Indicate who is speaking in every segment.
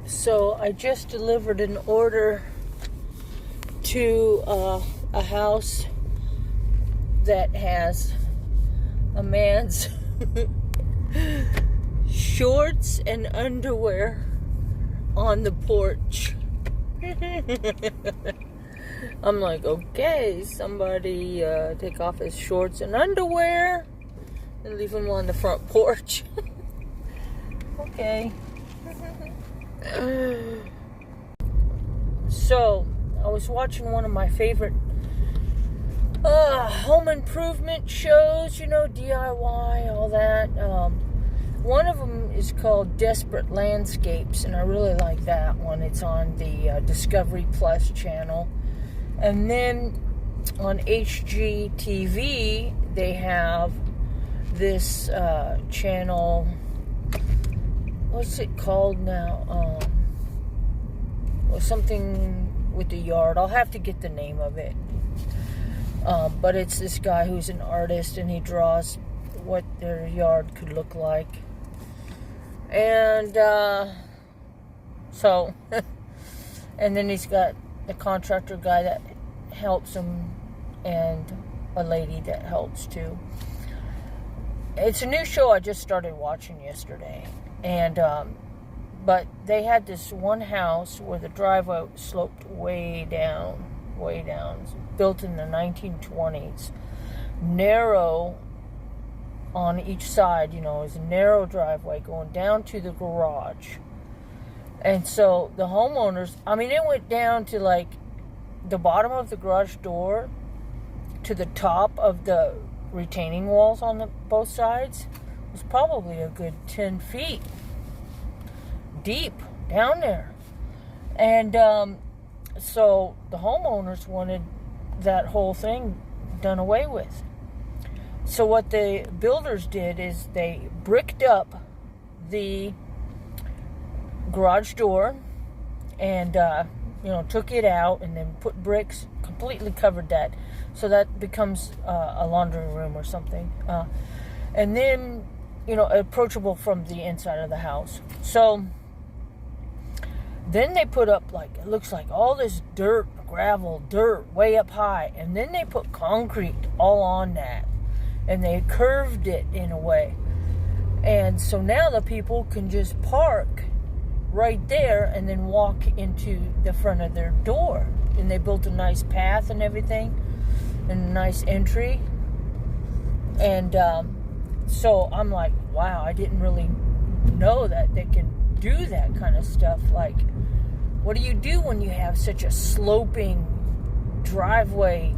Speaker 1: So I just delivered an order to a house that has a man's shorts and underwear on the porch. I'm like, okay, somebody take off his shorts and underwear and leave them on the front porch. Okay. So, I was watching one of my favorite home improvement shows, DIY, all that. One of them is called Desperate Landscapes, and I really like that one. It's on the Discovery Plus channel. And then on HGTV, they have this channel. What's it called now? Something with the yard. I'll have to get the name of it. But it's this guy who's an artist, and he draws what their yard could look like. And so, and then he's got the contractor guy that helps him, and a lady that helps too. It's a new show I just started watching yesterday. And, but they had this one house where the driveway sloped way down, built in the 1920s, narrow on each side, it was a narrow driveway going down to the garage. And so the homeowners, it went down to like the bottom of the garage door to the top of the retaining walls on both sides. Was probably a good 10 feet deep down there. And so the homeowners wanted that whole thing done away with. So what the builders did is they bricked up the garage door and took it out and then put bricks, completely covered that, so that becomes a laundry room or something, and then approachable from the inside of the house. So then they put up, it looks like all this gravel dirt way up high, and then they put concrete all on that, and they curved it in a way. And so now the people can just park right there and then walk into the front of their door. And they built a nice path and everything, and a nice entry. And so I'm like, wow, I didn't really know that they can do that kind of stuff. Like, what do you do when you have such a sloping driveway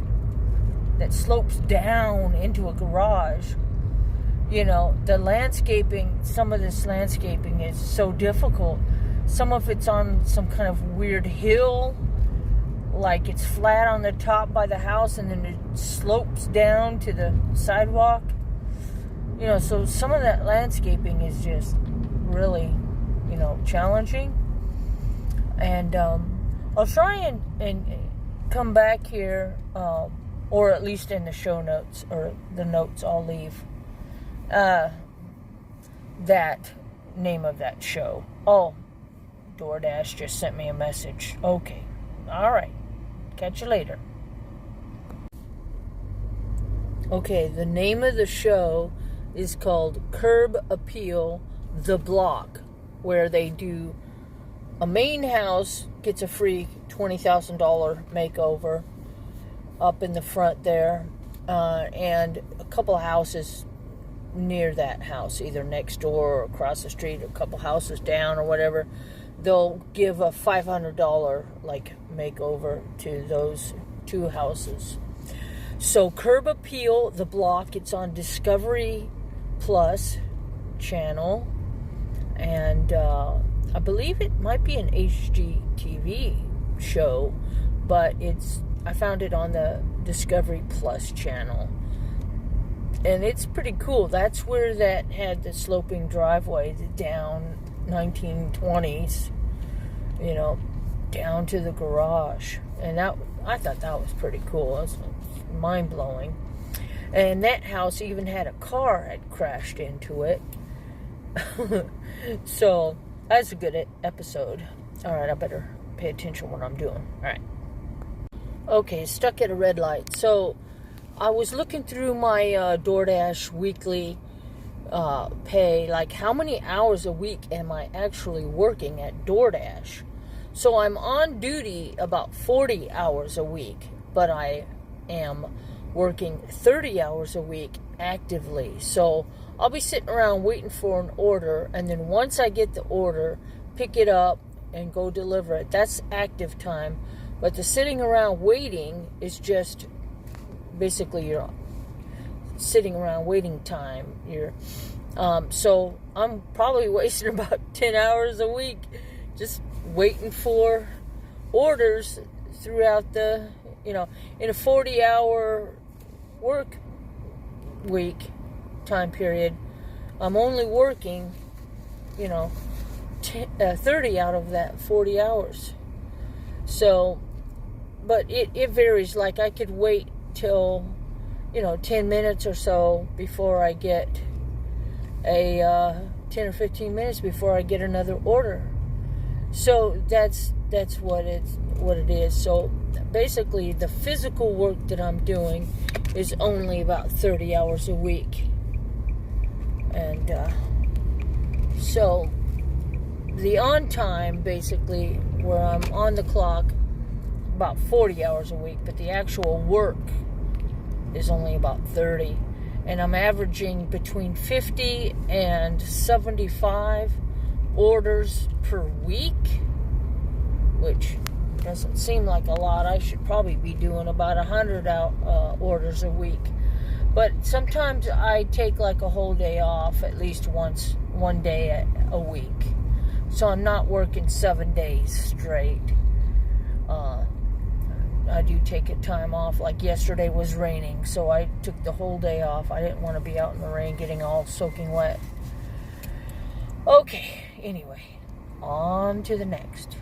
Speaker 1: that slopes down into a garage? The landscaping, some of this landscaping is so difficult. Some of it's on some kind of weird hill, like it's flat on the top by the house and then it slopes down to the sidewalk. So some of that landscaping is just really, challenging. And I'll try and come back here, or at least in the show notes, or the notes I'll leave that name of that show. Oh, Doordash just sent me a message. Okay. All right. Catch you later. Okay, the name of the show is called Curb Appeal the Block, where they do a main house gets a free $20,000 makeover up in the front there, and a couple of houses near that house, either next door or across the street, a couple houses down or whatever. They'll give a $500 makeover to those two houses. So Curb Appeal the Block, it's on Discovery Plus channel, and I believe it might be an HGTV show, but I found it on the Discovery Plus channel, and it's pretty cool. That's where that had the sloping driveway down 1920s, down to the garage. And I thought that was pretty cool. It was mind-blowing. And that house even had a car had crashed into it. So That's a good episode. All right, I better pay attention what I'm doing. All right. Okay, stuck at a red light. So I was looking through my Doordash weekly pay, like how many hours a week am I actually working at Doordash. So I'm on duty about 40 hours a week, but I am working 30 hours a week actively. So I'll be sitting around waiting for an order, and then once I get the order, pick it up and go deliver it. That's active time. But the sitting around waiting is just basically your sitting around waiting time. So I'm probably wasting about 10 hours a week just waiting for orders throughout the, in a 40-hour work week time period. I'm only working, 30 out of that 40 hours. So, but it varies. Like I could wait till, 10 minutes or so before I get 10 or 15 minutes before I get another order. So that's what it is. So basically the physical work that I'm doing is only about 30 hours a week. And so the on time, basically, where I'm on the clock, about 40 hours a week, but the actual work is only about 30. And I'm averaging between 50 and 75 orders per week, which doesn't seem like a lot. I should probably be doing about 100 orders a week. But sometimes I take like a whole day off, at least one day a week. So I'm not working 7 days straight. I do take a time off. Like yesterday was raining, so I took the whole day off. I didn't want to be out in the rain getting all soaking wet. Okay, anyway, on to the next.